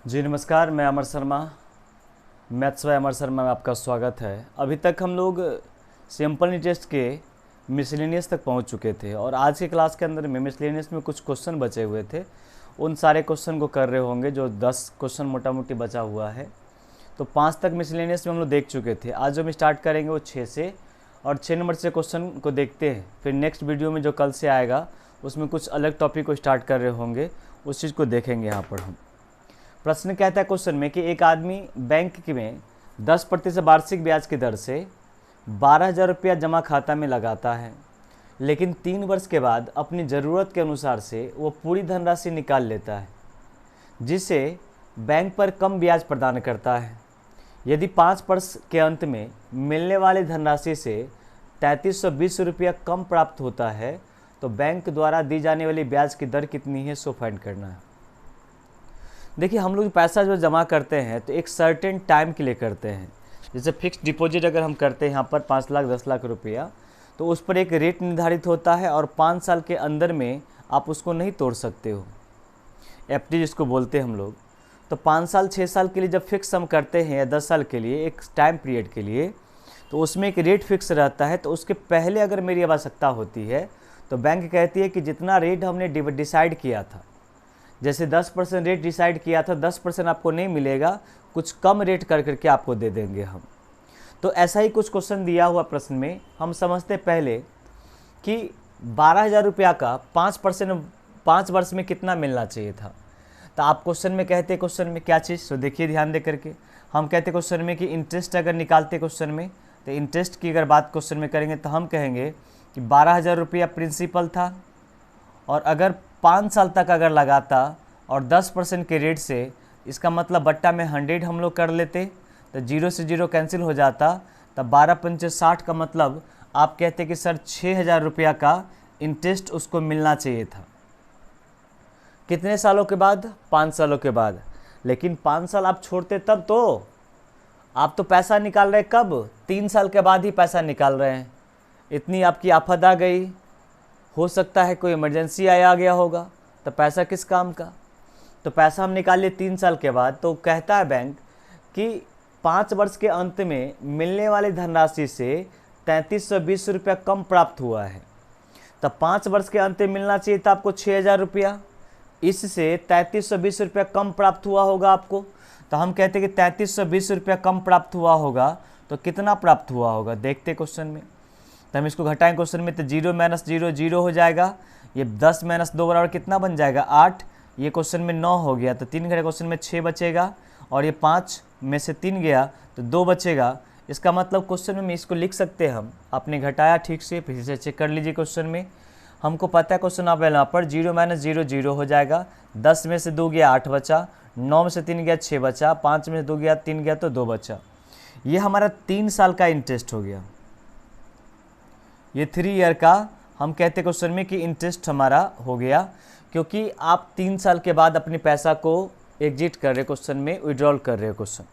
जी नमस्कार, मैं अमर Sharma. Maths by अमर शर्मा में आपका स्वागत है। अभी तक हम लोग सिंपल टेस्ट के मिसलेनियस तक पहुंच चुके थे और आज के क्लास के अंदर में मिसलेनियस में कुछ क्वेश्चन बचे हुए थे। उन सारे क्वेश्चन को कर रहे होंगे, जो 10 क्वेश्चन मोटा मोटी बचा हुआ है। तो 5 तक मिसलेनियस में हम लोग देख चुके थे। आज जो हम स्टार्ट करेंगे वो 6 से, और 6 नंबर से क्वेश्चन को देखते हैं। फिर नेक्स्ट वीडियो में जो कल से आएगा उसमें कुछ अलग टॉपिक को स्टार्ट कर रहे होंगे, उस चीज़ को देखेंगे यहाँ पर हम। प्रश्न कहता है क्वेश्चन में कि एक आदमी बैंक में 10% वार्षिक ब्याज की दर से 12,000 रुपया जमा खाता में लगाता है, लेकिन 3 वर्ष के बाद अपनी ज़रूरत के अनुसार से वो पूरी धनराशि निकाल लेता है, जिसे बैंक पर कम ब्याज प्रदान करता है। यदि 5 वर्ष के अंत में मिलने वाली धनराशि से 3320 रुपया कम प्राप्त होता है, तो बैंक द्वारा दी जाने वाली ब्याज की दर कितनी है, सो फाइंड करना है। देखिए, हम लोग पैसा जो जमा करते हैं तो एक सर्टेन टाइम के लिए करते हैं। जैसे फिक्स डिपॉजिट अगर हम करते हैं यहाँ पर 5 लाख 10 लाख रुपया, तो उस पर एक रेट निर्धारित होता है और 5 साल के अंदर में आप उसको नहीं तोड़ सकते हो। एफडी जिसको बोलते हैं हम लोग। तो 5 साल 6 साल के लिए जब फिक्स हम करते हैं या 10 साल के लिए एक टाइम पीरियड के लिए, तो उसमें एक रेट फिक्स रहता है। तो उसके पहले अगर मेरी आवश्यकता होती है तो बैंक कहती है कि जितना रेट हमने डिसाइड किया था, जैसे 10% रेट डिसाइड किया था, 10% आपको नहीं मिलेगा, कुछ कम रेट कर करके आपको दे देंगे हम। तो ऐसा ही कुछ क्वेश्चन दिया हुआ प्रश्न में हम समझते पहले कि 12,000 रुपया का 5% 5 वर्ष में कितना मिलना चाहिए था। तो आप क्वेश्चन में कहते क्वेश्चन में क्या चीज़, तो देखिए ध्यान दे करके हम कहते क्वेश्चन में कि इंटरेस्ट अगर निकालते क्वेश्चन में, तो इंटरेस्ट की अगर बात क्वेश्चन में करेंगे तो हम कहेंगे कि 12,000 रुपया प्रिंसिपल था, और अगर 5 साल तक अगर लगाता और 10% के रेट से, इसका मतलब बट्टा में 100 हम लोग कर लेते, तो 0 से 0 कैंसिल हो जाता। तब 12 पंचे 60 का मतलब आप कहते कि सर 6,000 रुपया का इंटरेस्ट उसको मिलना चाहिए था। कितने सालों के बाद? 5 सालों के बाद। लेकिन 5 साल आप छोड़ते तब तो आप तो पैसा निकाल रहे कब? 3 साल के बाद ही पैसा निकाल रहे हैं। इतनी आपकी आफत आ गई, हो सकता है कोई इमरजेंसी आ गया होगा, तो पैसा किस काम का? तो पैसा हम निकाल लिए 3 साल के बाद। तो कहता है बैंक कि 5 वर्ष के अंत में मिलने वाली धनराशि से 3320 रुपया कम प्राप्त हुआ है। तब 5 वर्ष के अंत में मिलना चाहिए था आपको 6,000 रुपया, इससे 3320 रुपया कम प्राप्त हुआ होगा आपको। तो हम कहते हैं कि 3320 रुपया कम प्राप्त हुआ होगा, तो कितना प्राप्त हुआ होगा देखते क्वेश्चन में। तो हम इसको घटाएं क्वेश्चन में, तो 0 - 0 0 हो जाएगा। ये 10 - 2 बराबर कितना बन जाएगा? 8। ये क्वेश्चन में 9 हो गया, तो 3 घटे क्वेश्चन में 6 बचेगा, और ये 5 में से 3 गया तो 2 बचेगा। इसका मतलब क्वेश्चन में इसको लिख सकते हैं हम। आपने घटाया ठीक से, फिर से चेक कर लीजिए क्वेश्चन में। हमको पता है क्वेश्चन आप यहाँ पर 0 - 0 0 हो जाएगा। 10 में से 2 गया 8 बचा, 9 में से 3 गया 6 बचा, 5 में से 2 गया 3 गया तो 2 बचा। ये हमारा 3 साल का इंटरेस्ट हो गया। ये 3 ईयर का हम कहते क्वेश्चन में कि इंटरेस्ट हमारा हो गया, क्योंकि आप 3 साल के बाद अपने पैसा को एग्जिट कर रहे क्वेश्चन में, विड्रॉल कर रहे हो क्वेश्चन।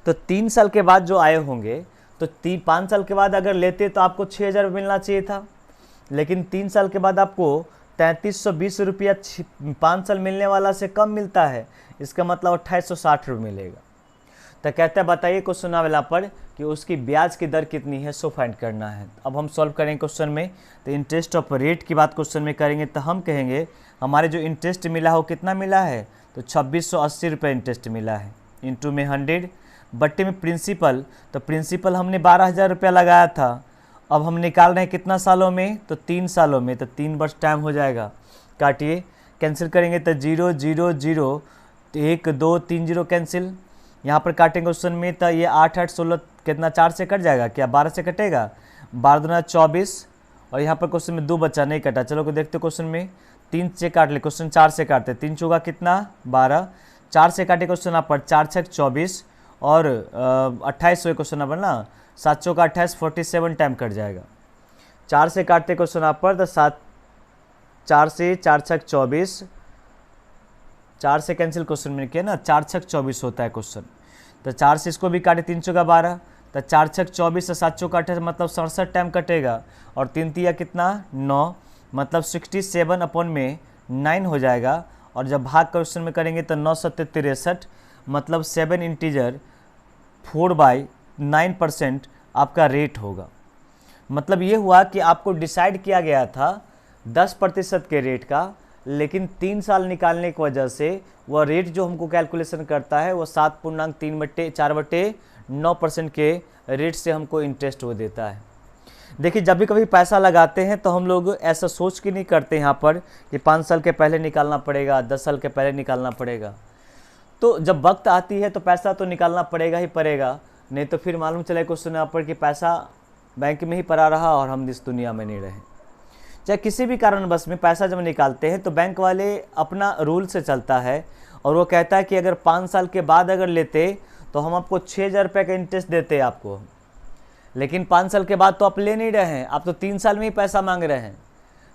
तो 3 साल के बाद जो आए होंगे, तो 5 साल के बाद अगर लेते तो आपको 6,000 मिलना चाहिए था, लेकिन 3 साल के बाद आपको 3320 रुपया 5 साल मिलने वाला से कम मिलता है। इसका मतलब 2860 रुपये मिलेगा। तो कहता है बताइए क्वेश्चन वाला पर कि उसकी ब्याज की दर कितनी है, सो फाइंड करना है। अब हम सॉल्व करेंगे क्वेश्चन में। तो इंटरेस्ट ऑफ रेट की बात क्वेश्चन में करेंगे, तो हम कहेंगे हमारे जो इंटरेस्ट मिला हो कितना मिला है, तो 2680 रुपये इंटरेस्ट मिला है। इंटू में 100 बट्टे में प्रिंसिपल, तो प्रिंसिपल हमने 12,000 रुपया लगाया था। अब हम निकाल रहे हैं कितना सालों में, तो 3 सालों में, तो 3 वर्ष टाइम हो जाएगा। काटिए, कैंसिल करेंगे तो 0 0 0, 1 2 3 0 कैंसिल। यहाँ पर काटेंगे क्वेश्चन में, तो ये 8 8 16 कितना 4 से कट जाएगा क्या? 12 से कटेगा, 12 दूना 24, और यहाँ पर क्वेश्चन में 2 बच्चा नहीं कटा। चलो को देखते क्वेश्चन में, 3 से काट ले, क्वेश्चन 4 से काटते, 3 चौका कितना 12, 4 से काटे क्वेश्चन यहाँ पर 4 छक 24, और 28 हुए क्वेश्चन यहाँ पर ना, 7 चौका 28, 47 टाइम कट जाएगा। 4 से काटते क्वेश्चन यहाँ पर, तो 7 4 से 4 छक 24, 4 से कैंसिल क्वेश्चन में किया ना, 4 छक 24 होता है क्वेश्चन। तो 4 से इसको भी काटे, 3 चौका 12, तो 4 छक 24 से 7 चौका 28, मतलब 67 टाइम कटेगा, और 3 तिया कितना 9, मतलब 67 अपॉन में 9 हो जाएगा। और जब भाग क्वेश्चन में करेंगे तो 9 सत्ते 63, मतलब 7 इंटीजर 4/9% आपका रेट होगा। मतलब ये हुआ कि आपको डिसाइड किया गया था 10% के रेट का, लेकिन 3 साल निकालने की वजह से वह रेट जो हमको कैलकुलेशन करता है वो 7.3/4/9% के रेट से हमको इंटरेस्ट वो देता है। देखिए, जब भी कभी पैसा लगाते हैं तो हम लोग ऐसा सोच के नहीं करते यहाँ पर कि 5 साल के पहले निकालना पड़ेगा, 10 साल के पहले निकालना पड़ेगा। तो जब वक्त आती है तो पैसा तो निकालना पड़ेगा ही पड़ेगा, नहीं तो फिर मालूम चले क्वेश्चन यहाँ पर कि पैसा बैंक में ही पड़ा रहा और हम इस दुनिया में नहीं रहे। चाहे किसी भी कारणवश में पैसा जब निकालते हैं तो बैंक वाले अपना रूल से चलता है और वो कहता है कि अगर 5 साल के बाद अगर लेते तो हम आपको 6,000 रुपये का इंटरेस्ट देते आपको, लेकिन 5 साल के बाद तो आप ले नहीं रहे हैं, आप तो 3 साल में ही पैसा मांग रहे हैं।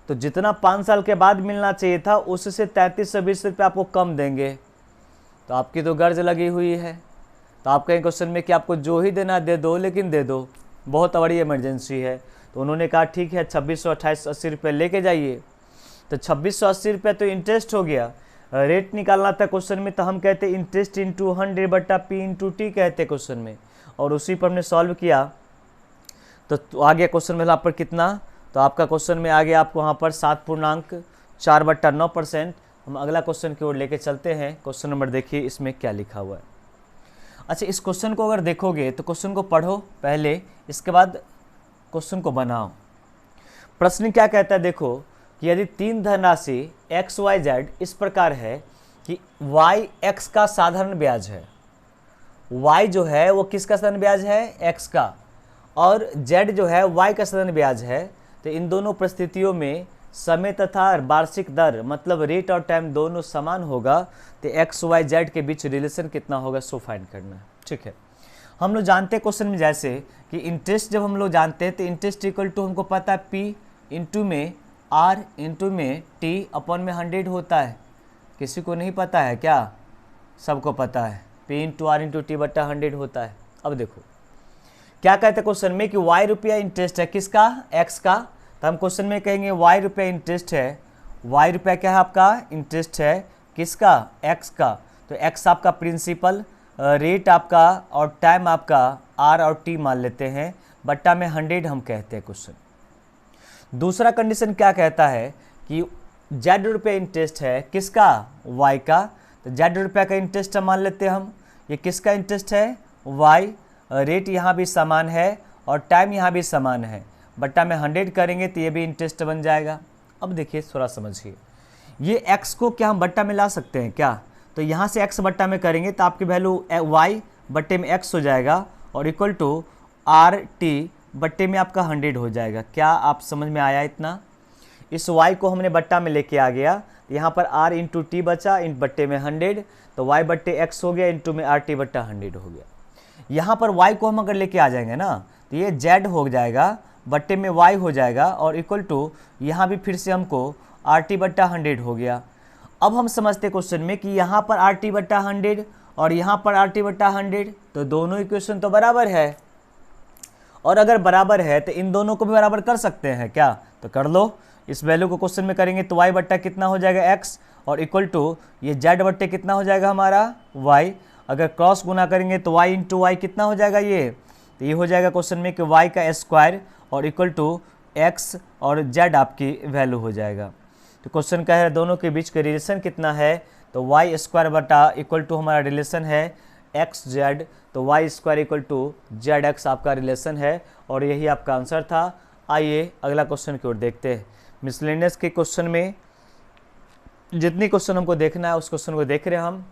तो जितना 5 साल के बाद मिलना चाहिए था उससे 3320 रुपये आपको कम देंगे, तो आपकी तो गर्ज लगी हुई है। तो आप कहें क्वेश्चन में कि आपको जो ही देना दे दो, लेकिन दे दो, बहुत बड़ी इमरजेंसी है। तो उन्होंने कहा ठीक है 2628 रुपये लेके जाइए। तो 2680 रुपये तो इंटरेस्ट हो गया। रेट निकालना था क्वेश्चन में, तो हम कहते इंटरेस्ट इंटू 100/P/T कहते क्वेश्चन में, और उसी पर हमने सॉल्व किया तो आ गया क्वेश्चन में यहाँ पर कितना, तो आपका क्वेश्चन में आ गया आपको वहाँ पर 7.4/9%। हम अगला क्वेश्चन की ओर लेके चलते हैं। क्वेश्चन नंबर देखिए इसमें क्या लिखा हुआ है। अच्छा, इस क्वेश्चन को अगर देखोगे तो क्वेश्चन को पढ़ो पहले, इसके बाद क्वेश्चन को बनाओ। प्रश्न क्या कहता है देखो कि यदि 3 धनराशि XYZ इस प्रकार है कि Y X का साधारण ब्याज है, Y जो है वो किसका साधारण ब्याज है, X का, और Z जो है Y का साधारण ब्याज है, तो इन दोनों परिस्थितियों में समय तथा वार्षिक दर मतलब रेट और टाइम दोनों समान होगा, तो XYZ के बीच रिलेशन कितना होगा सो फाइंड करना है। ठीक है, हम लोग जानते हैं क्वेश्चन में जैसे कि इंटरेस्ट जब हम लोग जानते हैं तो इंटरेस्ट इक्वल टू हमको पता है P इंटू में R इंटू में T अपॉन में 100 होता है। किसी को नहीं पता है क्या? सबको पता है, P into R into T/100 होता है। अब देखो क्या कहते हैं क्वेश्चन में कि Y रुपया इंटरेस्ट है किसका, X का, तो हम क्वेश्चन में कहेंगे Y रुपया इंटरेस्ट है, Y रुपया क्या है आपका, इंटरेस्ट है किसका, X का। तो X आपका प्रिंसिपल, रेट आपका और टाइम आपका R और T मान लेते हैं, बट्टा में 100 हम कहते हैं क्वेश्चन। दूसरा कंडीशन क्या कहता है कि Z रुपया इंटरेस्ट है किसका, Y का, तो Z रुपया का इंटरेस्ट मान लेते हैं हम, ये किसका इंटरेस्ट है, Y, रेट यहाँ भी समान है और टाइम यहाँ भी समान है, बट्टा में 100 करेंगे तो ये भी इंटरेस्ट बन जाएगा। अब देखिए थोड़ा समझिए, ये x को क्या हम बट्टा में ला सकते हैं क्या, तो यहाँ से x बट्टा में करेंगे तो आपकी वैल्यू y बट्टे में x हो जाएगा और इक्वल टू आर टी बट्टे में आपका 100 हो जाएगा। क्या आप समझ में आया इतना? इस y को हमने बट्टा में लेके आ गया, यहाँ पर r इंटू टी बचा इन बट्टे में 100, तो y बट्टे x हो गया इंटू में RT बट्टा 100 हो गया। यहाँ पर y को हम अगर लेके आ जाएंगे ना तो ये z हो जाएगा बट्टे में y हो जाएगा और इक्वल टू यहाँ भी फिर से हमको RT बट्टा 100 हो गया। अब हम समझते क्वेश्चन में कि यहाँ पर RT बट्टा 100 और यहाँ पर RT बट्टा 100, तो दोनों इक्वेशन तो बराबर है, और अगर बराबर है तो इन दोनों को भी बराबर कर सकते हैं क्या, तो कर लो। इस वैल्यू को क्वेश्चन में करेंगे तो y बट्टा कितना हो जाएगा x और इक्वल टू ये z बट्टे कितना हो जाएगा हमारा y। अगर क्रॉस गुना करेंगे तो y इंटू वाई कितना हो जाएगा ये, तो ये हो जाएगा क्वेश्चन में कि y का स्क्वायर और इक्वल टू x और z आपकी वैल्यू हो जाएगा। तो क्वेश्चन क्या है, दोनों के बीच का रिलेशन कितना है, तो वाई स्क्वायर बटा इक्वल टू हमारा रिलेशन है एक्स जेड, तो y square equal to z x आपका रिलेशन है, और यही आपका आंसर था। आइए अगला क्वेश्चन की ओर देखते हैं। मिसलेनियस के क्वेश्चन में जितनी क्वेश्चन हमको देखना है उस क्वेश्चन को देख रहे हैं हम,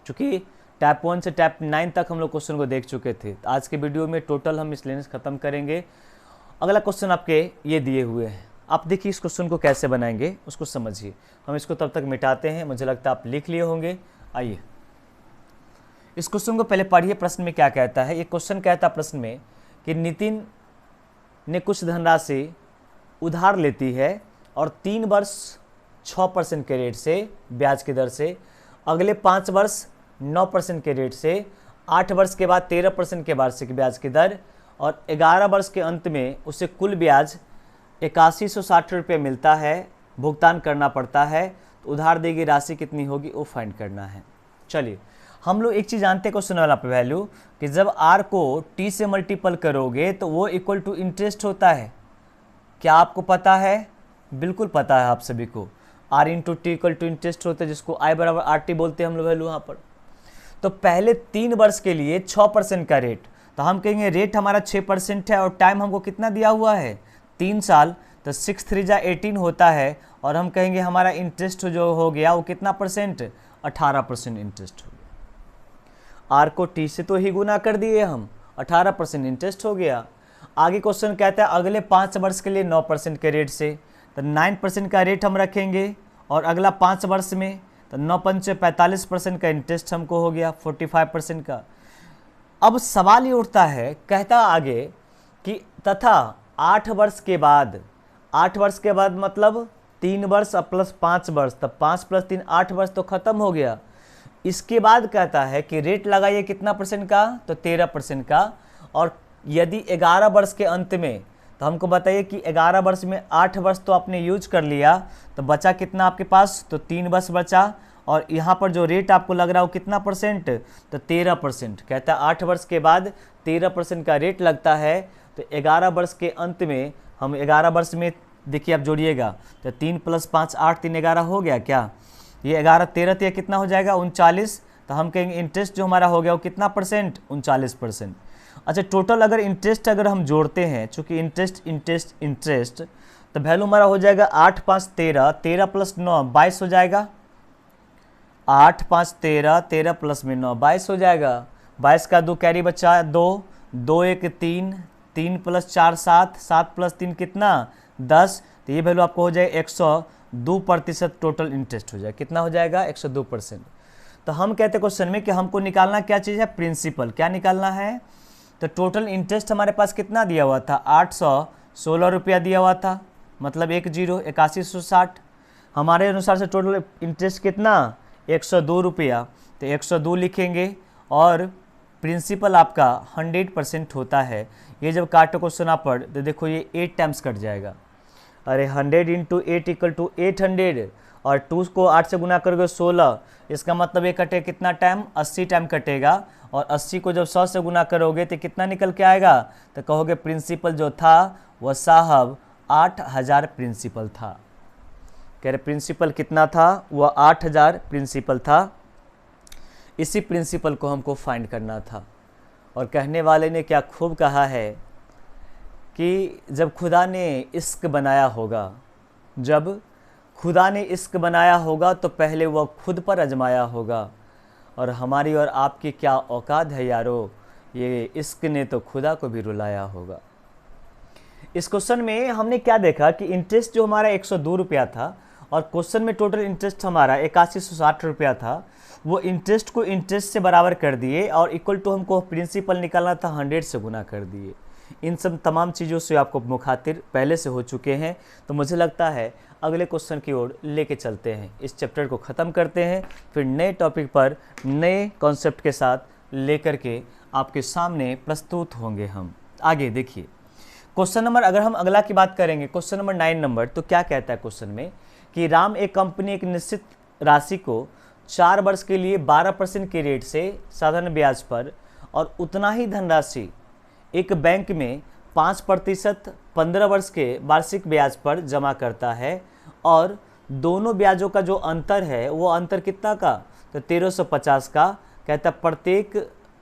चूँकि टाइप 1 से टाइप 9 तक हम लोग क्वेश्चन को देख चुके थे। तो आज के वीडियो में टोटल हम मिसलेनियस खत्म करेंगे। अगला क्वेश्चन आपके ये दिए हुए हैं, आप देखिए इस क्वेश्चन को कैसे बनाएंगे उसको समझिए। हम इसको तब तक मिटाते हैं, मुझे लगता है आप लिख लिए होंगे। आइए इस क्वेश्चन को पहले पढ़िए, प्रश्न में क्या कहता है। ये क्वेश्चन कहता है प्रश्न में कि नितिन ने कुछ धनराशि उधार लेती है और 3 वर्ष 6% के रेट से ब्याज की दर से, अगले 5 वर्ष 9% के रेट से, 8 वर्ष के बाद 13% के वार्षिक ब्याज की दर, और 11 वर्ष के अंत में उसे कुल ब्याज 8160 रुपये मिलता है, भुगतान करना पड़ता है। तो उधार दी गई राशि कितनी होगी वो फाइंड करना है। चलिए हम लोग एक चीज़ जानते हैं क्वेश्चन वाला पे वैल्यू कि जब आर को टी से मल्टीपल करोगे तो वो इक्वल टू इंटरेस्ट होता है। क्या आपको पता है? बिल्कुल पता है आप सभी को। R into T equal to interest होता है, जिसको आई बराबर आर टी बोलते हैं हम लोग वैल्यू यहाँ पर। तो पहले 3 वर्ष के लिए 6% का रेट, तो हम कहेंगे रेट हमारा 6% है और टाइम हमको कितना दिया हुआ है 3 साल, तो 6 3 जा 18 होता है। और हम कहेंगे हमारा इंटरेस्ट जो हो गया वो कितना परसेंट, 18% इंटरेस्ट हो गया। आर को टी से तो ही गुना कर दिए हम, 18% इंटरेस्ट हो गया। आगे क्वेश्चन कहता है अगले 5 वर्ष के लिए 9% के रेट से, तो 9% का रेट हम रखेंगे और अगला 5 वर्ष में तो 9 पंचे 45% का इंटरेस्ट हमको हो गया 45% का। अब सवाल ये उठता है, कहता आगे कि तथा 8 वर्ष के बाद, 8 वर्ष के बाद मतलब 3 वर्ष प्लस 5 वर्ष, तब 5 + 3 8 वर्ष तो खत्म हो गया। इसके बाद कहता है कि रेट लगाइए कितना परसेंट का, तो 13% का। और यदि 11 वर्ष के अंत में, तो हमको बताइए कि 11 वर्ष में 8 वर्ष तो आपने यूज कर लिया, तो बचा कितना आपके पास, तो 3 वर्ष बचा। और यहाँ पर जो रेट आपको लग रहा है वो कितना परसेंट, तो 13%। कहता है 8 वर्ष के बाद 13% का रेट लगता है। तो 11 वर्ष के अंत में हम 11 वर्ष में देखिए आप जोड़िएगा, तो 3 + 5 8 3 11 हो गया क्या, ये 11 13 तो कितना हो जाएगा 39। तो हम कहेंगे इंटरेस्ट जो हमारा हो गया वो कितना परसेंट, 39%। अच्छा टोटल अगर इंटरेस्ट अगर हम जोड़ते हैं, चूँकि इंटरेस्ट तो वैल्यू हमारा हो जाएगा 8 5 13, 13 + 9 22 हो जाएगा। 8 5 13, 13 + 9 22 हो जाएगा। 22 का 2 कैरी बचा 2, 2 1 3, 3 + 4 7, 7 + 3 कितना 10। तो ये वैल्यू आपको हो जाएगा 102% टोटल इंटरेस्ट हो जाएगा। कितना हो जाएगा 102%। तो हम कहते हैं क्वेश्चन में कि हमको निकालना क्या चीज़ है, प्रिंसिपल। क्या निकालना है, तो टोटल इंटरेस्ट हमारे पास कितना दिया हुआ था 816 रुपया दिया हुआ था, मतलब 8160। हमारे अनुसार से टोटल इंटरेस्ट कितना 102 रुपया, तो 102 लिखेंगे। और प्रिंसिपल आपका 100% होता है। ये जब काटो क्वेश्चन आप पढ़ तो देखो ये 8 टाइम्स कट जाएगा। अरे 100 × 8 = 800, और 2 को 8 से गुना करोगे 16, इसका मतलब ये कटे कितना टाइम 80 टाइम कटेगा। और 80 को जब 100 से गुना करोगे तो कितना निकल के आएगा, तो कहोगे प्रिंसिपल जो था वह साहब 8000 प्रिंसिपल था। कह रहे प्रिंसिपल कितना था, वह 8000 प्रिंसिपल था। इसी प्रिंसिपल को हमको फाइंड करना था। और कहने वाले ने क्या खूब कहा है कि जब खुदा ने इश्क बनाया होगा, जब खुदा ने इश्क बनाया होगा तो पहले वह खुद पर आजमाया होगा। और हमारी और आपकी क्या औकात है यारो, ये इश्क ने तो खुदा को भी रुलाया होगा। इस क्वेश्चन में हमने क्या देखा कि इंटरेस्ट जो हमारा 102 रुपया था और क्वेश्चन में टोटल इंटरेस्ट हमारा 8160 रुपया था, वो इंटरेस्ट को इंटरेस्ट से बराबर कर दिए और इक्वल टू हमको प्रिंसिपल निकालना था 100 से गुना कर दिए। इन सब तमाम चीज़ों से आपको मुखातिर पहले से हो चुके हैं। तो मुझे लगता है अगले क्वेश्चन की ओर लेके चलते हैं, इस चैप्टर को ख़त्म करते हैं, फिर नए टॉपिक पर नए कॉन्सेप्ट के साथ लेकर के आपके सामने प्रस्तुत होंगे हम। आगे देखिए क्वेश्चन नंबर, अगर हम अगला की बात करेंगे क्वेश्चन नंबर 9 नंबर, तो क्या कहता है क्वेश्चन में कि राम एक कंपनी एक निश्चित राशि को 4 वर्ष के लिए 12% के रेट से साधारण ब्याज पर और उतना ही धनराशि एक बैंक में 5% 15 वर्ष के वार्षिक ब्याज पर जमा करता है। और दोनों ब्याजों का जो अंतर है वो अंतर कितना का, तो 1350 का। कहता प्रत्येक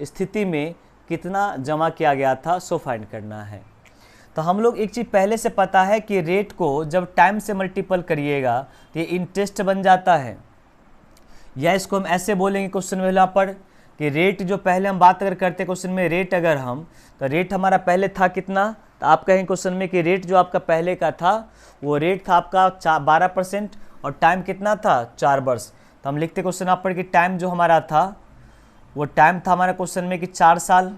स्थिति में कितना जमा किया गया था सो फाइंड करना है। तो हम लोग एक चीज़ पहले से पता है कि रेट को जब टाइम से मल्टीपल करिएगा तो ये इंटरेस्ट बन जाता है, या इसको हम ऐसे बोलेंगे क्वेश्चन में यहाँ पर कि रेट जो पहले हम बात अगर करते क्वेश्चन में रेट, अगर हम तो रेट हमारा पहले था कितना, तो आप कहेंगे क्वेश्चन में कि रेट जो आपका पहले का था वो रेट था आपका 12% और टाइम कितना था 4 वर्ष। तो हम लिखते क्वेश्चन आप पर कि टाइम जो हमारा था वो टाइम था हमारा क्वेश्चन में कि 4 साल।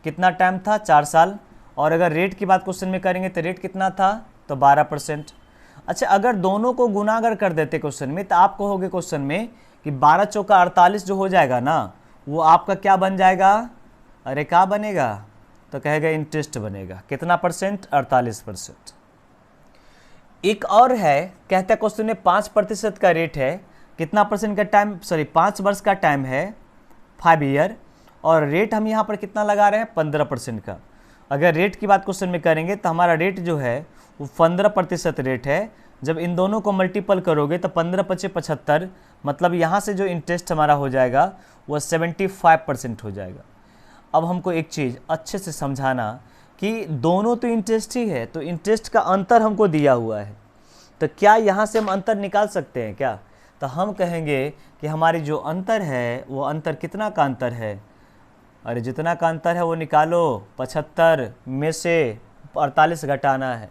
कितना टाइम था 4 साल। और अगर रेट की बात क्वेश्चन में करेंगे तो रेट कितना था, तो 12%। अच्छा अगर दोनों को गुना अगर कर देते क्वेश्चन में, तो आप कहोगे क्वेश्चन में कि 12 चौका 48 जो हो जाएगा ना, वो आपका क्या बन जाएगा, अरे क्या बनेगा, तो कहेगा इंटरेस्ट बनेगा। कितना परसेंट, 48%। एक और है, कहता है क्वेश्चन में 5% का रेट है, कितना परसेंट का टाइम, सॉरी 5 वर्ष का टाइम है, 5 ईयर, और रेट हम यहाँ पर कितना लगा रहे हैं, 15% का। अगर रेट की बात क्वेश्चन में करेंगे तो हमारा रेट जो है वो 15% रेट है। जब इन दोनों को मल्टीपल करोगे तो 15 पचे 75, मतलब यहाँ से जो इंटरेस्ट हमारा हो जाएगा वो 75% हो जाएगा। अब हमको एक चीज़ अच्छे से समझाना कि दोनों तो इंटरेस्ट ही है, तो इंटरेस्ट का अंतर हमको दिया हुआ है, तो क्या यहाँ से हम अंतर निकाल सकते हैं क्या? तो हम कहेंगे कि हमारी जो अंतर है वो अंतर कितना का अंतर है, अरे जितना का अंतर है वो निकालो, 75 में से 48 घटाना है,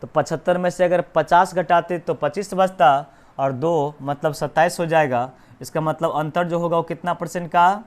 तो 75 में से अगर 50 घटाते तो 25 बचता, और 2 मतलब 27 हो जाएगा। इसका मतलब अंतर जो होगा वो कितना परसेंट का,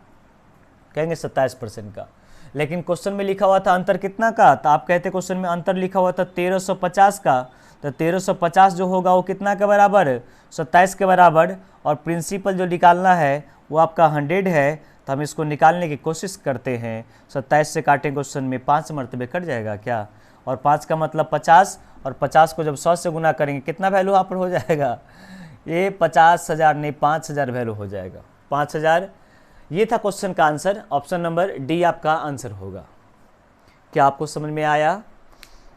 कहेंगे 27% का। लेकिन क्वेश्चन में लिखा हुआ था अंतर कितना का, तो आप कहते क्वेश्चन में अंतर लिखा हुआ था 1350 का, तो 1350 जो होगा वो कितना के बराबर, 27 के बराबर, और प्रिंसिपल जो निकालना है वो आपका 100 है, तो हम इसको निकालने की कोशिश करते हैं। 27 से काटें क्वेश्चन में 5 मरतबे कट जाएगा क्या, और 5 का मतलब 50, और 50 को जब 100 से गुना करेंगे कितना वैल्यू यहाँ पर हो जाएगा, ये 50,000 नहीं 5,000 वैल्यू हो जाएगा, 5,000। ये था क्वेश्चन का आंसर, ऑप्शन नंबर डी आपका आंसर होगा। क्या आपको समझ में आया?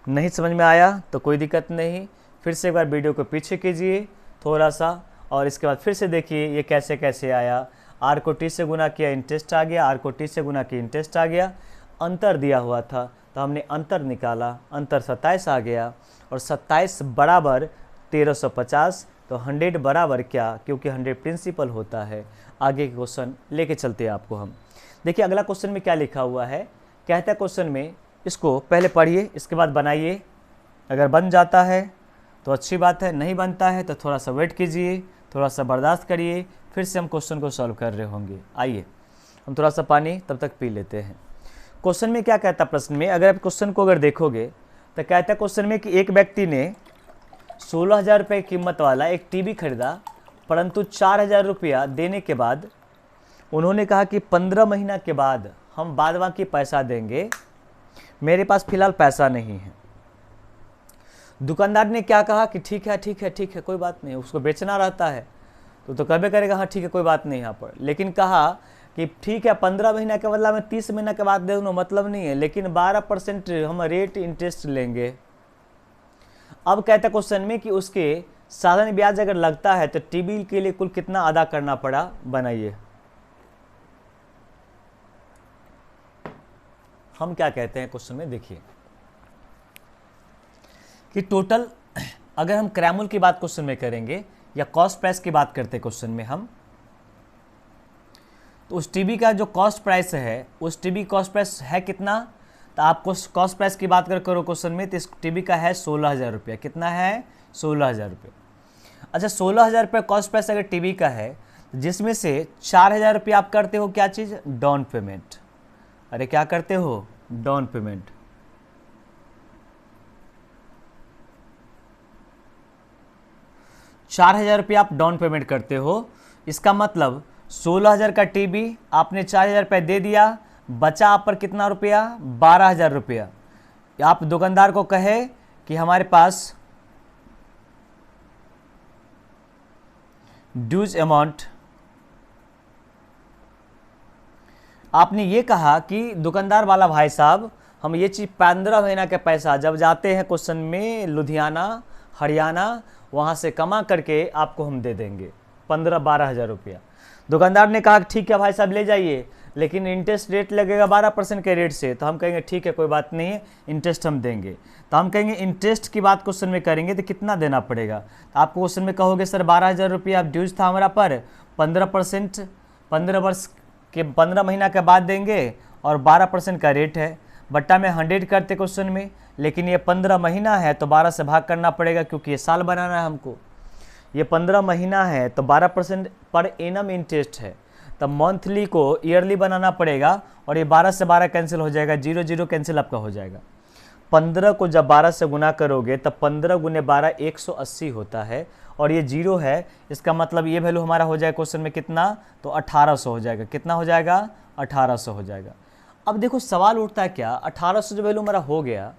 नहीं समझ में आया तो कोई दिक्कत नहीं, फिर से एक बार वीडियो को पीछे कीजिए थोड़ा सा, और इसके बाद फिर से देखिए ये कैसे कैसे आया। आर को टी से गुना किया इंटरेस्ट आ गया, आर को टी से गुना किया इंटरेस्ट आ गया, अंतर दिया हुआ था तो हमने अंतर निकाला, अंतर 27 आ गया, और 27 बराबर 1350, तो 100 बराबर क्या, क्योंकि 100 प्रिंसिपल होता है। आगे के क्वेश्चन लेके चलते हैं आपको हम। देखिए अगला क्वेश्चन में क्या लिखा हुआ है, कहता है क्वेश्चन में, इसको पहले पढ़िए इसके बाद बनाइए, अगर बन जाता है तो अच्छी बात है, नहीं बनता है तो थोड़ा सा वेट कीजिए, थोड़ा सा बर्दाश्त करिए, फिर से हम क्वेश्चन को सॉल्व कर रहे होंगे। आइए हम थोड़ा सा पानी तब तक पी लेते हैं। क्वेश्चन में क्या कहता है, प्रश्न में अगर आप क्वेश्चन को अगर देखोगे तो कहता है क्वेश्चन में कि एक व्यक्ति ने 16,000 रुपये कीमत वाला एक टीवी खरीदा, परंतु 4,000 रुपया देने के बाद उन्होंने कहा कि 15 महीना के बाद हम बाद बाकी पैसा देंगे, मेरे पास फिलहाल पैसा नहीं है। दुकानदार ने क्या कहा कि ठीक है ठीक है ठीक है कोई बात नहीं, उसको बेचना रहता है तो कहबे करेगा हाँ ठीक है कोई बात नहीं यहाँ पर, लेकिन कहा कि ठीक है 15 महीना के बदला में 30 महीना के बाद दे दूँ मतलब नहीं है, लेकिन 12% हम रेट इंटरेस्ट लेंगे। अब कहता है क्वेश्चन में कि उसके साधारण ब्याज अगर लगता है तो टीवी के लिए कुल कितना अदा करना पड़ा, बनाइए। हम क्या कहते हैं क्वेश्चन में, देखिए कि टोटल अगर हम क्रैमुल की बात क्वेश्चन में करेंगे या कॉस्ट प्राइस की बात करते हैं क्वेश्चन में हम, तो उस टीवी का जो कॉस्ट प्राइस है, उस टीवी कॉस्ट प्राइस है कितना, तो आपको कॉस्ट प्राइस की बात करो क्वेश्चन में, तो इस टीवी का है 16,000 रुपया। कितना है, 16,000 रुपये। अच्छा 16,000 रुपये कॉस्ट प्राइस अगर टीवी का है, जिसमें से 4,000 रुपये आप करते हो क्या चीज़, डाउन पेमेंट। अरे क्या करते हो, डाउन पेमेंट। ₹4,000 आप डाउन पेमेंट करते हो, इसका मतलब 16,000 का टीवी आपने 4,000 रुपये दे दिया, बचा आप पर कितना रुपया, 12,000 रुपया। आप दुकानदार को कहे कि हमारे पास ड्यूज अमाउंट, आपने ये कहा कि दुकानदार वाला भाई साहब हम ये चीज़ 15 महीना का पैसा जब जाते हैं क्वेश्चन में लुधियाना हरियाणा, वहाँ से कमा करके आपको हम दे देंगे 15-12,000 रुपया। दुकानदार ने कहा ठीक है भाई साहब ले जाइए, लेकिन इंटरेस्ट रेट लगेगा 12% के रेट से, तो हम कहेंगे ठीक है कोई बात नहीं है, इंटरेस्ट हम देंगे। तो हम कहेंगे इंटरेस्ट की बात क्वेश्चन में करेंगे तो कितना देना पड़ेगा, तो आप क्वेश्चन में कहोगे सर 12,000 रुपया आप ड्यूज था हमारा पर, 15% 15 वर्ष के 15 महीना के बाद देंगे, और 12% का रेट है, बट्टा में 100 करते क्वेश्चन में, लेकिन ये 15 महीना है तो 12 से भाग करना पड़ेगा क्योंकि ये साल बनाना है हमको। ये 15 महीना है तो 12% पर एनम इंटरेस्ट है, तब मंथली को ईयरली बनाना पड़ेगा, और ये 12 से 12 कैंसिल हो जाएगा, 0 0 कैंसिल आपका हो जाएगा। 15 को जब 12 से गुना करोगे तब 15 गुने 12 180 होता है, और ये 0 है, इसका मतलब ये वैल्यू हमारा हो जाएगा क्वेश्चन में कितना, तो 1800 हो जाएगा। कितना हो जाएगा, 1800 हो जाएगा। अब देखो सवाल उठता है क्या, 1800 जो वैल्यू हमारा हो गया,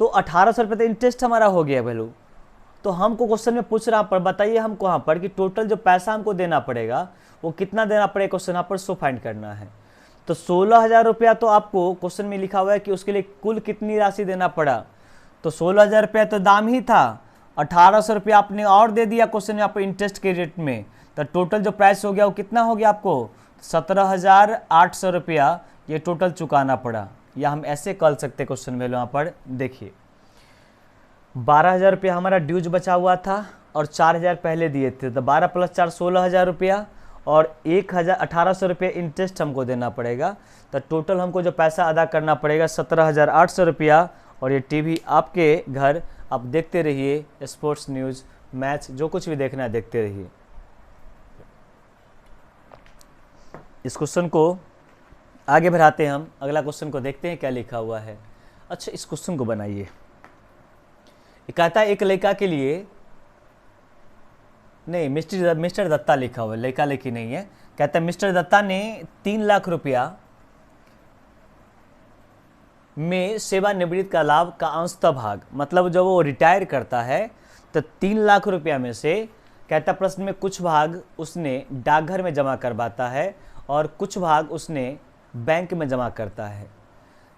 तो 1800 रुपये तो इंटरेस्ट हमारा हो गया वैल्यू, तो हमको क्वेश्चन में पूछ रहा पर बताइए हमको यहाँ पर कि टोटल जो पैसा हमको देना पड़ेगा वो कितना देना पड़ेगा, क्वेश्चन यहाँ पर सो फाइंड करना है। तो 16,000 रुपया तो आपको क्वेश्चन में लिखा हुआ है कि उसके लिए कुल कितनी राशि देना पड़ा, तो 16,000 रुपया तो दाम ही था, 1,800 रुपया आपने और दे दिया क्वेश्चन में आपको इंटरेस्ट के रेट में, तो टोटल जो प्राइस हो गया वो कितना हो गया आपको 17,800 रुपया ये टोटल चुकाना पड़ा। या हम ऐसे कर सकते क्वेश्चन में यहाँ पर देखिए 12,000 रुपया हमारा ड्यूज बचा हुआ था और 4,000 पहले दिए थे, तो 12 + 4 16,000 रुपया और 1,800 रुपये इंटरेस्ट हमको देना पड़ेगा। तो टोटल हमको जो पैसा अदा करना पड़ेगा 17,800 रुपया। और ये टीवी आपके घर, आप देखते रहिए, स्पोर्ट्स न्यूज़, मैच, जो कुछ भी देखना है देखते रहिए। इस क्वेश्चन को आगे बढ़ाते हैं, हम अगला क्वेश्चन को देखते हैं क्या लिखा हुआ है। अच्छा, इस क्वेश्चन को बनाइए। कहता है एक लड़का के लिए, नहीं मिस्टर दत्ता लिखा हुआ है, लड़का लड़की नहीं है। कहता है मिस्टर दत्ता ने 3 लाख रुपया में सेवानिवृत्ति का लाभ का अंशतः भाग, मतलब जब वो रिटायर करता है तो 3 लाख रुपया में से, कहता प्रश्न में कुछ भाग उसने डाकघर में जमा करवाता है और कुछ भाग उसने बैंक में जमा करता है।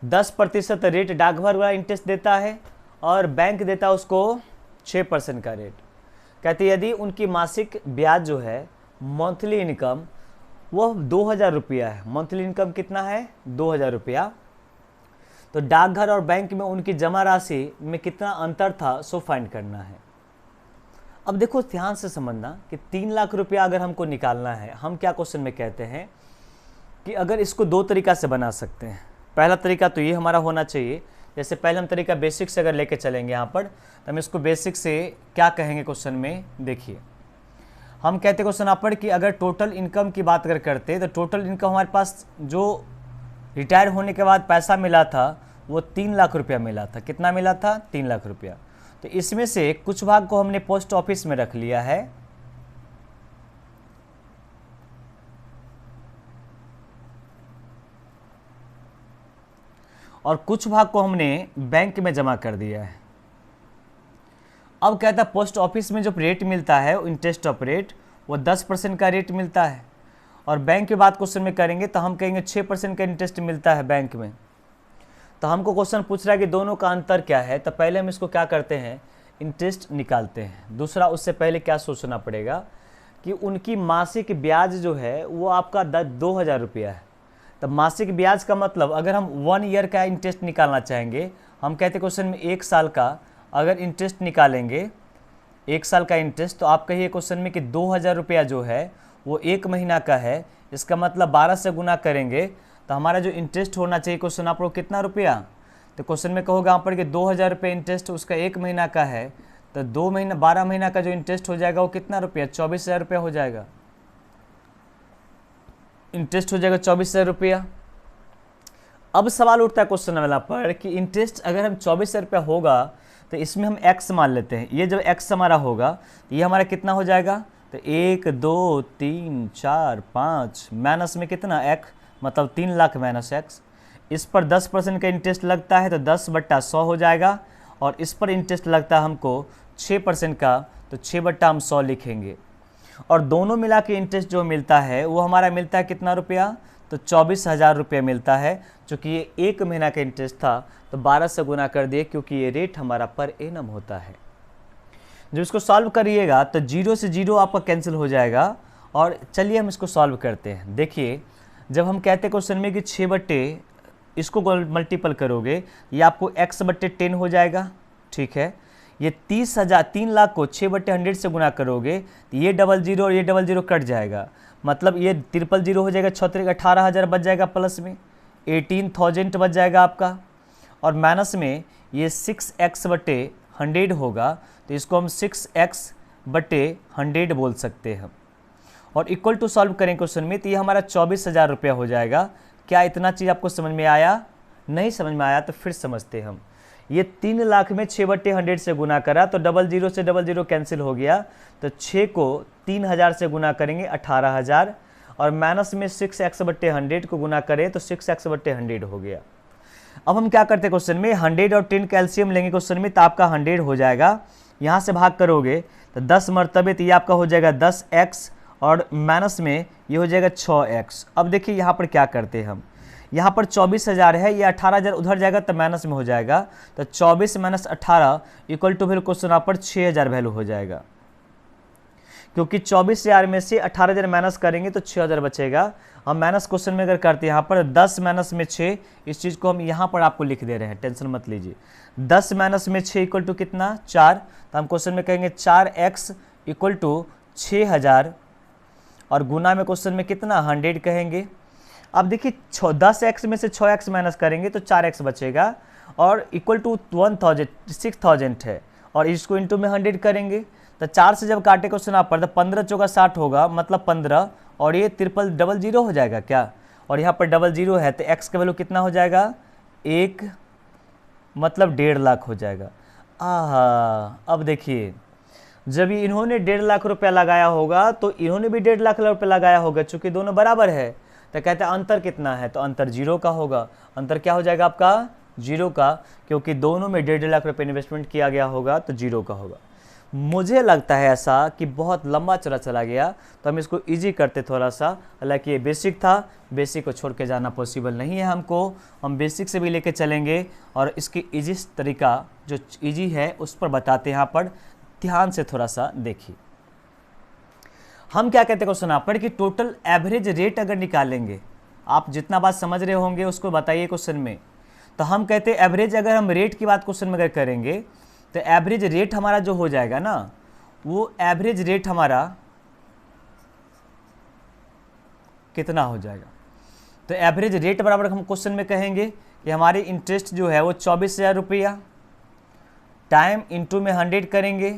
10% रेट डाकघर वाला इंटरेस्ट देता है और बैंक देता है उसको 6% का रेट। कहते यदि उनकी मासिक ब्याज जो है, मंथली इनकम, वह 2,000 रुपया है, मंथली इनकम कितना है 2,000 रुपया, तो डाकघर और बैंक में उनकी जमा राशि में कितना अंतर था सो फाइंड करना है। अब देखो ध्यान से समझना कि 3 लाख रुपया अगर हमको निकालना है, हम क्या क्वेश्चन में कहते हैं कि अगर इसको 2 तरीका से बना सकते हैं। पहला तरीका तो ये हमारा होना चाहिए, जैसे पहले हम तरीका बेसिक से अगर लेके चलेंगे यहाँ पर, तो हम इसको बेसिक से क्या कहेंगे क्वेश्चन में देखिए। हम कहते क्वेश्चन यहाँ पर कि अगर टोटल इनकम की बात अगर करते, तो टोटल इनकम हमारे पास जो रिटायर होने के बाद पैसा मिला था वो 3 लाख रुपया मिला था। कितना मिला था 3 लाख रुपया। तो इसमें से कुछ भाग को हमने पोस्ट ऑफिस में रख लिया है और कुछ भाग को हमने बैंक में जमा कर दिया है। अब कहता है पोस्ट ऑफिस में जो रेट मिलता है इंटरेस्ट ऑफ रेट, वो 10% का रेट मिलता है और बैंक की बात क्वेश्चन में करेंगे तो हम कहेंगे 6% का इंटरेस्ट मिलता है बैंक में। तो हमको क्वेश्चन पूछ रहा है कि दोनों का अंतर क्या है, तो पहले हम इसको क्या करते हैं, इंटरेस्ट निकालते हैं। दूसरा, उससे पहले क्या सोचना पड़ेगा कि उनकी मासिक ब्याज जो है वो आपका 2,000 रुपया है। तो मासिक ब्याज का मतलब अगर हम 1 ईयर का इंटरेस्ट निकालना चाहेंगे, हम कहते हैं क्वेश्चन में 1 साल का अगर इंटरेस्ट निकालेंगे, 1 साल का इंटरेस्ट, तो आप कहिए क्वेश्चन में कि 2,000 रुपया जो है वो 1 महीना का है। इसका मतलब 12 से गुना करेंगे तो हमारा जो इंटरेस्ट होना चाहिए क्वेश्चन आप लोग कितना रुपया, तो क्वेश्चन में कहोगे यहाँ पर कि 2,000 रुपये इंटरेस्ट उसका 1 महीना का है, तो 2 महीना 12 महीना का जो इंटरेस्ट हो जाएगा वो कितना रुपया, 24,000 रुपया हो जाएगा। इंटरेस्ट हो जाएगा 24,000 रुपया। अब सवाल उठता है क्वेश्चन वाला पर कि इंटरेस्ट अगर हम 24,000 रुपया होगा तो इसमें हम x मान लेते हैं। ये जब x हमारा होगा तो ये हमारा कितना हो जाएगा, तो 1 2 3 4 5 माइनस में कितना x, मतलब 3 लाख माइनस x। इस पर 10% का इंटरेस्ट लगता है तो 10/100 हो जाएगा और इस पर इंटरेस्ट लगता है हमको 6% का, तो 6/100 लिखेंगे। और दोनों मिला के इंटरेस्ट जो मिलता है वो हमारा मिलता है कितना रुपया, तो 24,000 रुपये मिलता है। चूँकि ये 1 महीना का इंटरेस्ट था तो 12 से गुना कर दिए क्योंकि ये रेट हमारा पर एनम होता है। जब इसको सॉल्व करिएगा तो 0 से 0 आपका कैंसिल हो जाएगा। और चलिए हम इसको सॉल्व करते हैं। देखिए जब हम कहते हैं क्वेश्चन में कि 6 इसको मल्टीपल करोगे ये आपको x/10 हो जाएगा, ठीक है। ये 3 लाख को 6/100 से गुना करोगे तो ये 00 और ये 00 कट जाएगा, मतलब ये 000 हो जाएगा, 18,000 बच जाएगा, प्लस में 18,000 बच जाएगा आपका, और माइनस में ये 6x/100 होगा, तो इसको हम 6x/100 बोल सकते हैं। और इक्वल टू सॉल्व करें क्वेश्चन में तो ये हमारा 24,000 रुपया हो जाएगा। क्या इतना चीज़ आपको समझ में आया? नहीं समझ में आया तो फिर समझते हम। ये 3 लाख में 6/100 से गुना करा तो 00 से 00 कैंसिल हो गया, तो 6 को 3,000 से गुना करेंगे 18,000 और माइनस में 6x/100 को गुना करें तो 6x/100 हो गया। अब हम क्या करते हैं क्वेश्चन में 100 और 10 कैल्शियम लेंगे क्वेश्चन में तो आपका 100 हो जाएगा यहाँ से भाग करोगे तो 10 मरतबे, तो ये आपका हो जाएगा 10x और माइनस में ये हो जाएगा 6x। अब देखिए यहाँ पर क्या करते हैं हम, यहाँ पर 24,000 है, ये 18,000 उधर जाएगा तो माइनस में हो जाएगा, तो 24 minus 18 equal to value question यहाँ पर 6,000 वैल्यू हो जाएगा, क्योंकि 24,000 में से 18,000 माइनस करेंगे तो 6,000 बचेगा। हम माइनस क्वेश्चन में अगर करते हैं यहाँ पर 10 माइनस में 6, इस चीज़ को हम यहाँ पर आपको लिख दे रहे हैं, टेंशन मत लीजिए। 10 माइनस में 6 इक्वल टू कितना 4, तो हम क्वेश्चन में कहेंगे 4x इक्वल टू 6,000 और गुना में क्वेश्चन में कितना 100 कहेंगे। अब देखिए 10x में से 6x माइनस करेंगे तो 4x बचेगा और इक्वल टू 6,000 है, और इसको इंटू में 100 करेंगे तो 4 से जब काटे क्वेश्चन आप पर तो 15 चौका 60 होगा, मतलब 15, और ये 000 हो जाएगा क्या, और यहाँ पर 00 है तो x का वैल्यू कितना हो जाएगा 1, मतलब 1.5 लाख हो जाएगा। अब देखिए जब इन्होंने 1.5 लाख रुपया लगाया होगा तो इन्होंने भी 1.5 लाख रुपया लगाया होगा, चूंकि दोनों बराबर है, तो कहते हैं अंतर कितना है, तो अंतर 0 का होगा। अंतर क्या हो जाएगा आपका 0 का, क्योंकि दोनों में 1.5 लाख रुपये इन्वेस्टमेंट किया गया होगा तो 0 का होगा। मुझे लगता है ऐसा कि बहुत लंबा चला गया, तो हम इसको इजी करते थोड़ा सा। हालांकि ये बेसिक था, बेसिक को छोड़ के जाना पॉसिबल नहीं है हमको, हम बेसिक से भी लेके चलेंगे और इसकी इजी तरीका जो इजी है उस पर बताते हैं। यहाँ पर ध्यान से थोड़ा सा देखिए, हम क्या कहते हैं क्वेश्चन आप पर कि टोटल एवरेज रेट अगर निकालेंगे, आप जितना बात समझ रहे होंगे उसको बताइए क्वेश्चन में। तो हम कहते हैं एवरेज, अगर हम रेट की बात क्वेश्चन में अगर करेंगे तो एवरेज रेट हमारा जो हो जाएगा ना, वो एवरेज रेट हमारा कितना हो जाएगा, तो एवरेज रेट बराबर हम क्वेश्चन में कहेंगे कि हमारी इंटरेस्ट जो है वो 24,000 रुपया, टाइम इंटू में 100 करेंगे।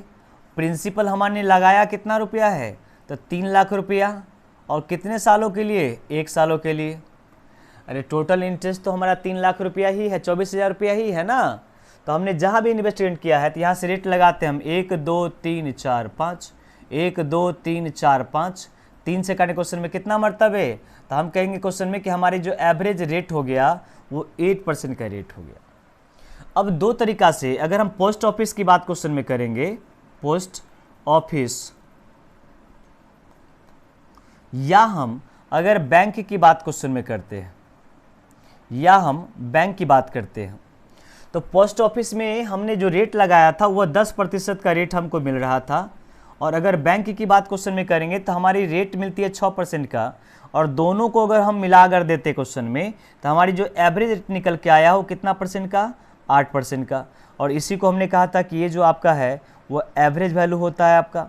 प्रिंसिपल हमारे लगाया कितना रुपया है, तो 3 लाख रुपया, और कितने सालों के लिए, 1 सालों के लिए। अरे टोटल इंटरेस्ट तो हमारा 3 लाख रुपया ही है, 24,000 रुपया ही है ना। तो हमने जहाँ भी इन्वेस्टमेंट किया है तो यहाँ से रेट लगाते हैं हम 1 2 3 4 5, 1 2 3 4 5, 3 से काटे क्वेश्चन में कितना मरतबे, तो हम कहेंगे क्वेश्चन में कि हमारी जो एवरेज रेट हो गया वो 8% का रेट हो गया। अब दो तरीका से, अगर हम पोस्ट ऑफिस की बात क्वेश्चन में करेंगे, पोस्ट ऑफिस, या हम अगर बैंक की बात क्वेश्चन में करते हैं, या हम बैंक की बात करते हैं, तो पोस्ट ऑफिस में हमने जो रेट लगाया था वह 10% का रेट हमको मिल रहा था, और अगर बैंक की बात क्वेश्चन में करेंगे तो हमारी रेट मिलती है 6% का, और दोनों को अगर हम मिला कर देते क्वेश्चन में तो हमारी जो एवरेज रेट निकल के आया वो कितना परसेंट का, 8% का। और इसी को हमने कहा था कि ये जो आपका है वो एवरेज वैल्यू होता है आपका।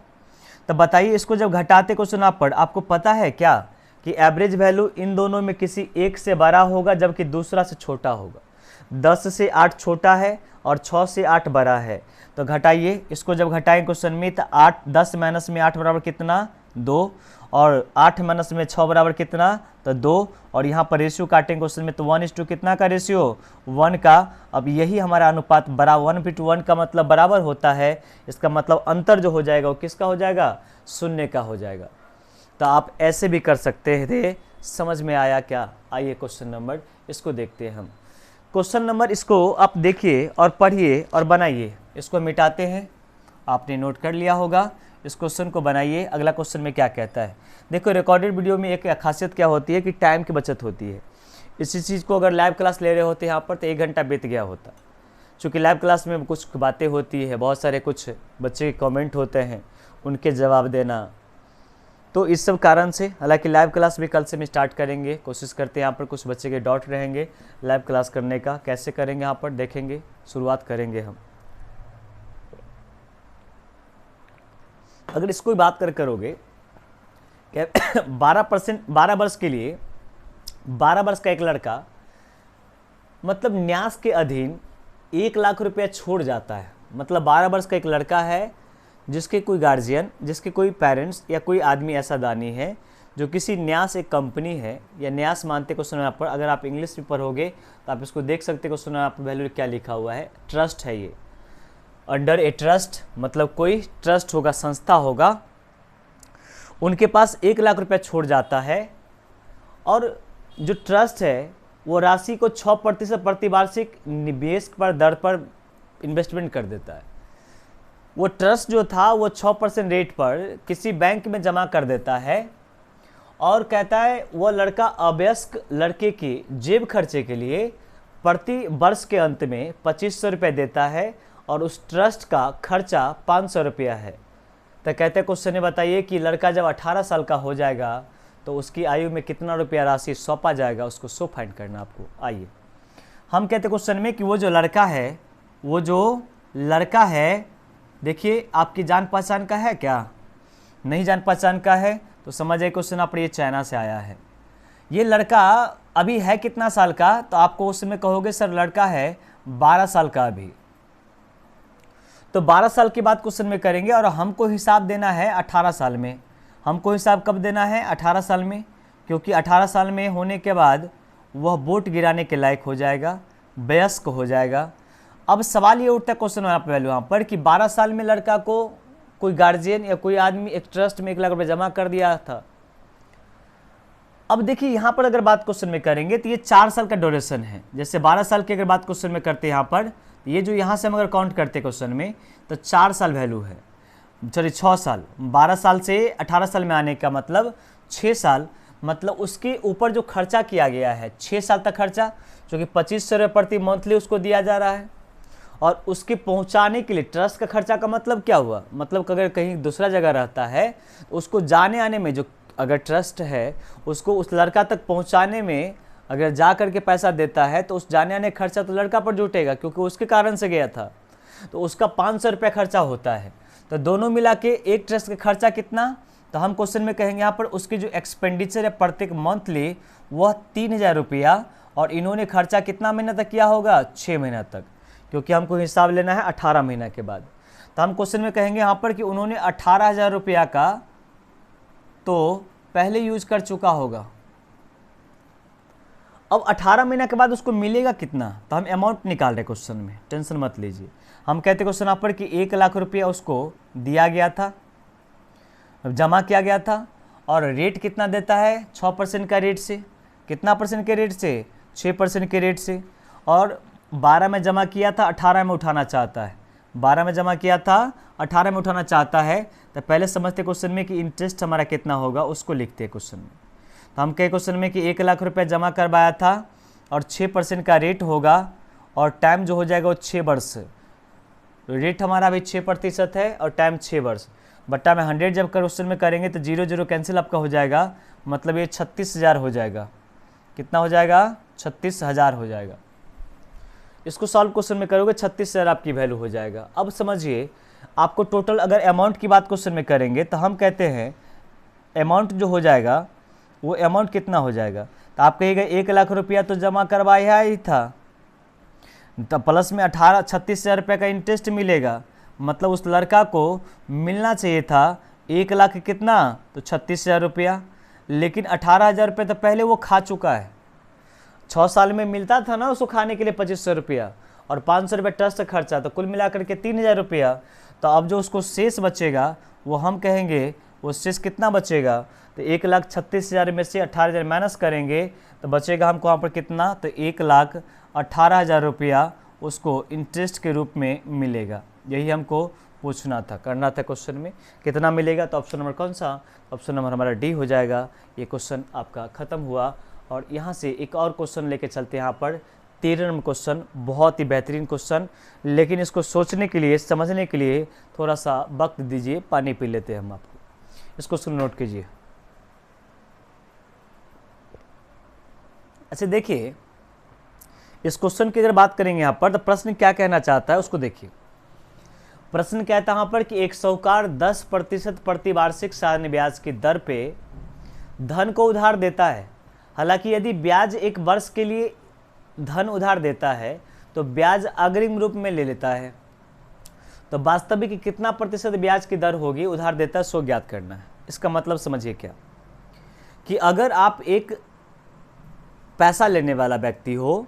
तो बताइए इसको जब घटाते क्वेश्चन आप पर, आपको पता है क्या कि एवरेज वैल्यू इन दोनों में किसी एक से बड़ा होगा जबकि दूसरा से छोटा होगा। 10 से 8 छोटा है और 6 से 8 बड़ा है, तो घटाइए इसको, जब घटाएं क्वेश्चन में तो 10 माइनस में 8 बराबर कितना 2, और 8 माइनस में 6 बराबर कितना तो 2, और यहाँ पर रेशियो काटेंगे क्वेश्चन में तो 1:2 कितना का रेशियो 1 का। अब यही हमारा अनुपात बड़ा 1:1 का मतलब बराबर होता है, इसका मतलब अंतर जो हो जाएगा वो किसका हो जाएगा, 0 का हो जाएगा। तो आप ऐसे भी कर सकते थे, समझ में आया क्या। आइए क्वेश्चन नंबर इसको देखते हैं हम। क्वेश्चन नंबर इसको आप देखिए और पढ़िए और बनाइए, इसको मिटाते हैं, आपने नोट कर लिया होगा। इस क्वेश्चन को बनाइए, अगला क्वेश्चन में क्या कहता है। देखो रिकॉर्डेड वीडियो में एक खासियत क्या होती है कि टाइम की बचत होती है। इसी चीज़ को अगर लाइव क्लास ले रहे होते यहाँ पर तो 1 घंटा बीत गया होता, क्योंकि लाइव क्लास में कुछ बातें होती है, बहुत सारे कुछ बच्चे के कमेंट होते हैं, उनके जवाब देना, तो इस सब कारण से। हालांकि लाइव क्लास भी कल से हम स्टार्ट करेंगे, कोशिश करते हैं यहाँ पर कुछ बच्चे के डाउट रहेंगे लाइव क्लास करने का, कैसे करेंगे यहाँ पर देखेंगे, शुरुआत करेंगे हम। अगर इसको बात करोगे 12 वर्ष के लिए, 12 वर्ष का एक लड़का मतलब न्यास के अधीन 1 लाख रुपया छोड़ जाता है, मतलब 12 वर्ष का एक लड़का है जिसके कोई गार्जियन, जिसके कोई पेरेंट्स या कोई आदमी ऐसा दानी है जो किसी न्यास, एक कंपनी है या न्यास मानते क्वेश्चन यहाँ पर, अगर आप इंग्लिश में पढ़ोगे तो आप इसको देख सकते क्वेश्चन यहाँ पर वैल्यू क्या लिखा हुआ है, ट्रस्ट है ये, अंडर ए ट्रस्ट, मतलब कोई ट्रस्ट होगा, संस्था होगा, उनके पास 1 लाख रुपया छोड़ जाता है, और जो ट्रस्ट है वो राशि को 6% प्रतिवार्षिक निवेश पर दर पर इन्वेस्टमेंट कर देता है। वो ट्रस्ट जो था वो 6% रेट पर किसी बैंक में जमा कर देता है और कहता है वो लड़का अवयस्क लड़के के जेब खर्चे के लिए प्रति वर्ष के अंत में 2500 रुपये देता है और उस ट्रस्ट का खर्चा 500 रुपया है। तो कहते हैं क्वेश्चन में बताइए कि लड़का जब 18 साल का हो जाएगा तो उसकी आयु में कितना रुपया राशि सौंपा जाएगा, उसको सो फाइंड करना आपको। आइए हम कहते हैं क्वेश्चन में कि वो जो लड़का है देखिए आपकी जान पहचान का है क्या, नहीं जान पहचान का है तो समझ आइए क्वेश्चन आप ये चाइना से आया है। ये लड़का अभी है कितना साल का, तो आपको उसमें कहोगे सर लड़का है 12 साल का अभी। तो 12 साल की बात क्वेश्चन में करेंगे और हमको हिसाब देना है 18 साल में। हमको हिसाब कब देना है? 18 साल में, क्योंकि 18 साल में होने के बाद वह वोट गिराने के लायक हो जाएगा, वयस्क हो जाएगा। अब सवाल ये उठता है क्वेश्चन यहाँ पर वहाँ पर कि 12 साल में लड़का को कोई गार्जियन या कोई आदमी एक ट्रस्ट में 1 लाख रुपये जमा कर दिया था। अब देखिए यहाँ पर अगर बात क्वेश्चन में करेंगे तो ये 4 साल का ड्यूरेशन है। जैसे 12 साल की अगर बात क्वेश्चन में करते हैं यहाँ पर, ये जो यहाँ से हम अगर काउंट करते हैं क्वेश्चन में तो 4 साल वैल्यू है, सॉरी 6 साल। 12 साल से 18 साल में आने का मतलब 6 साल, मतलब उसके ऊपर जो खर्चा किया गया है 6 साल तक खर्चा, जो कि 2500 रुपये प्रति मंथली उसको दिया जा रहा है। और उसके पहुंचाने के लिए ट्रस्ट का खर्चा का मतलब क्या हुआ, मतलब अगर कहीं दूसरा जगह रहता है तो उसको जाने आने में जो अगर ट्रस्ट है उसको उस लड़का तक पहुंचाने में अगर जा करके पैसा देता है तो उस जाने आने खर्चा तो लड़का पर जुटेगा क्योंकि उसके कारण से गया था, तो उसका 500 रुपये खर्चा होता है। तो दोनों मिला के एक ट्रस्ट का खर्चा कितना, तो हम क्वेश्चन में कहेंगे यहाँ पर उसकी जो एक्सपेंडिचर है प्रत्येक मंथली वह 3000 रुपया, और इन्होंने खर्चा कितना महीना तक किया होगा? 6 महीना तक, क्योंकि हमको हिसाब लेना है 18 महीना के बाद। तो हम क्वेश्चन में कहेंगे यहाँ पर कि उन्होंने 18,000 रुपया का तो पहले यूज कर चुका होगा। अब 18 महीना के बाद उसको मिलेगा कितना, तो हम अमाउंट निकाल रहे क्वेश्चन में, टेंशन मत लीजिए। हम कहते क्वेश्चन यहाँ पर कि 1 लाख रुपया उसको दिया गया था, जमा किया गया था, और रेट कितना देता है? 6% का रेट से। कितना परसेंट के रेट से? 6% के रेट से। और 12 में जमा किया था, 18 में उठाना चाहता है। 12 में जमा किया था, 18 में उठाना चाहता है। तो पहले समझते क्वेश्चन में कि इंटरेस्ट हमारा कितना होगा, उसको लिखते हैं क्वेश्चन में। तो हम कहे क्वेश्चन में कि 1 लाख रुपया जमा करवाया था और 6% का रेट होगा और टाइम जो हो जाएगा वो 6 वर्ष। रेट हमारा अभी 6% है और टाइम 6 वर्ष। बट्टा में 100 जब क्वेश्चन में करेंगे तो 0 0 कैंसिल आपका हो जाएगा, मतलब ये 36,000 हो जाएगा। कितना हो जाएगा? 36,000 हो जाएगा। इसको सॉल्व क्वेश्चन में करोगे 36,000 आपकी वैल्यू हो जाएगा। अब समझिए आपको टोटल अगर अमाउंट की बात क्वेश्चन में करेंगे तो हम कहते हैं अमाउंट जो हो जाएगा वो अमाउंट कितना हो जाएगा, तो आप कहिएगा 1 लाख रुपया तो जमा करवाया ही था, तो प्लस में 36,000 रुपये का इंटरेस्ट मिलेगा, मतलब उस लड़का को मिलना चाहिए था 1 लाख कितना, तो 36,000 रुपया। लेकिन 18,000 रुपये तो पहले वो खा चुका है। 6 साल में मिलता था ना उसको खाने के लिए 2500 रुपया और 500 रुपये ट्रस्ट खर्चा, तो कुल मिलाकर के 3,000 रुपया। तो अब जो उसको शेष बचेगा वो हम कहेंगे वो शेष कितना बचेगा, तो 1,36,000 में से 18,000 माइनस करेंगे तो बचेगा हमको वहाँ पर कितना, तो 1,18,000 रुपया उसको इंटरेस्ट के रूप में मिलेगा। यही हमको पूछना था, करना था क्वेश्चन में। कितना मिलेगा, तो ऑप्शन नंबर कौन सा? ऑप्शन नंबर हमारा डी हो जाएगा। ये क्वेश्चन आपका ख़त्म हुआ। और यहाँ से एक और क्वेश्चन लेके चलते हैं यहाँ पर 13 नंबर क्वेश्चन, बहुत ही बेहतरीन क्वेश्चन, लेकिन इसको सोचने के लिए, समझने के लिए थोड़ा सा वक्त दीजिए, पानी पी लेते हैं हम आपको। इस क्वेश्चन नोट कीजिए। अच्छा देखिए इस क्वेश्चन की अगर बात करेंगे यहाँ पर तो प्रश्न क्या कहना चाहता है उसको देखिए। प्रश्न कहता है यहाँ पर कि एक साहूकार 10% प्रतिवार्षिक साधारण ब्याज की दर पे धन को उधार देता है। हालांकि यदि ब्याज 1 वर्ष के लिए धन उधार देता है तो ब्याज अग्रिम रूप में ले लेता है, तो वास्तविक कितना प्रतिशत ब्याज की दर होगी उधार देता है, सो ज्ञात करना है। इसका मतलब समझिए क्या, कि अगर आप एक पैसा लेने वाला व्यक्ति हो,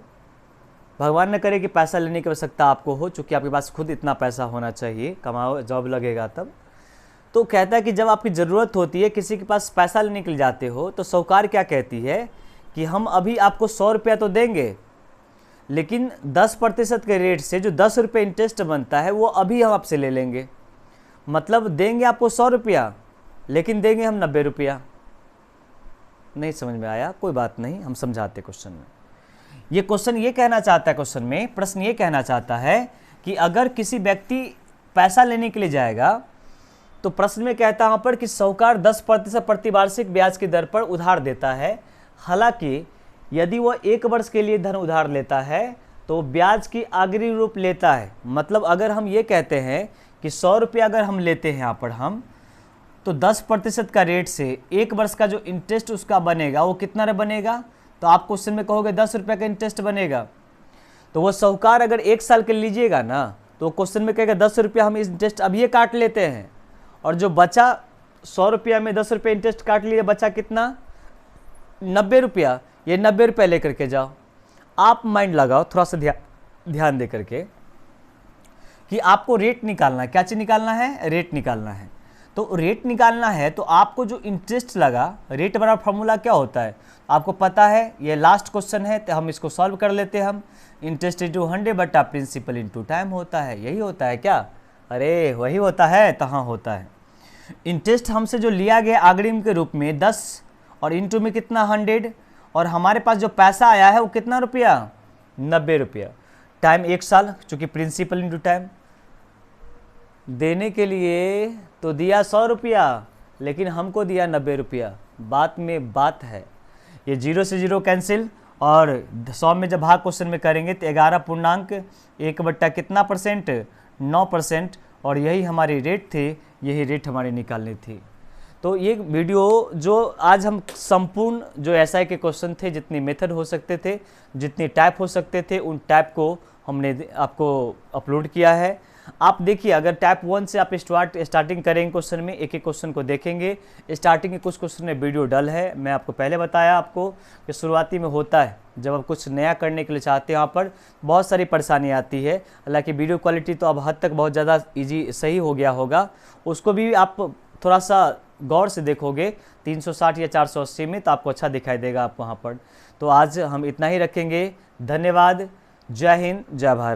भगवान न करे कि पैसा लेने की आवश्यकता आपको हो, चूँकि आपके पास खुद इतना पैसा होना चाहिए, कमाओ जॉब लगेगा तब, तो कहता है कि जब आपकी ज़रूरत होती है, किसी के पास पैसा लेने के लिए जाते हो, तो साहूकार क्या कहती है कि हम अभी आपको 100 रुपया तो देंगे, लेकिन 10% के रेट से जो 10 रुपये इंटरेस्ट बनता है वो अभी हम आपसे ले लेंगे। मतलब देंगे आपको 100 रुपया, लेकिन देंगे हम 90 रुपया। नहीं समझ में आया? कोई बात नहीं, हम समझाते क्वेश्चन में। ये क्वेश्चन ये कहना चाहता है, क्वेश्चन में प्रश्न ये कहना चाहता है कि अगर किसी व्यक्ति पैसा लेने के लिए जाएगा तो प्रश्न में कहता है यहाँ पर कि साहूकार 10% प्रतिवार्षिक ब्याज की दर पर उधार देता है। हालांकि यदि वह 1 वर्ष के लिए धन उधार लेता है तो ब्याज की अग्रिम रूप लेता है। मतलब अगर हम ये कहते हैं कि 100 रुपया अगर हम लेते हैं यहाँ पर हम, तो 10% का रेट से 1 वर्ष का जो इंटरेस्ट उसका बनेगा वो कितना बनेगा? तो आप क्वेश्चन में कहोगे 10 रुपये का इंटरेस्ट बनेगा। तो वो साहूकार अगर 1 साल के लीजिएगा ना, तो क्वेश्चन में कहेगा 10 रुपया हम इंटरेस्ट अभी ये काट लेते हैं, और जो बचा 100 रुपया में 10 रुपये इंटरेस्ट काट लिए, बचा कितना? 90 रुपया। ये 90 रुपये लेकर के जाओ। आप माइंड लगाओ थोड़ा सा ध्यान दे करके कि आपको रेट निकालना है। क्या चीज़ निकालना है? रेट निकालना है। तो रेट निकालना है तो आपको जो इंटरेस्ट लगा, रेट बराबर फॉर्मूला क्या होता है आपको पता है? ये लास्ट क्वेश्चन है तो हम इसको सॉल्व कर लेते हैं। हम इंटरेस्ट इंटू 100 बटा प्रिंसिपल इंटू टाइम होता है। यही होता है क्या? अरे वही होता है, तो हाँ होता है। इंटरेस्ट हमसे जो लिया गया अग्रिम के रूप में 10 और इंटू में कितना 100, और हमारे पास जो पैसा आया है वो कितना रुपया? 90 रुपया। टाइम 1 साल, चूँकि प्रिंसिपल इंटू टाइम। देने के लिए तो दिया 100 रुपया, लेकिन हमको दिया 90 रुपया। बात में बात है। ये 0 से 0 कैंसिल, और 100 में जब भाग क्वेश्चन में करेंगे तो 11 पूर्णांक 1 बट्टा कितना परसेंट? 9%। और यही हमारी रेट थी, यही रेट हमारी निकालनी थी। तो ये वीडियो जो आज हम संपूर्ण जो एसआई के क्वेश्चन थे, जितनी मेथड हो सकते थे, जितनी टाइप हो सकते थे, उन टाइप को हमने आपको अपलोड किया है। आप देखिए, अगर टाइप 1 से आप स्टार्टिंग करेंगे क्वेश्चन में, एक एक क्वेश्चन को देखेंगे। स्टार्टिंग के कुछ क्वेश्चन में वीडियो डल है, मैं आपको पहले बताया आपको कि शुरुआती में होता है, जब आप कुछ नया करने के लिए चाहते हैं, यहाँ पर बहुत सारी परेशानी आती है। हालांकि वीडियो क्वालिटी तो अब हद तक बहुत ज़्यादा ईजी सही हो गया होगा, उसको भी आप थोड़ा सा गौर से देखोगे 360 या 480 में, तो आपको अच्छा दिखाई देगा आप वहाँ पर। तो आज हम इतना ही रखेंगे। धन्यवाद। जय हिंद, जय भारत।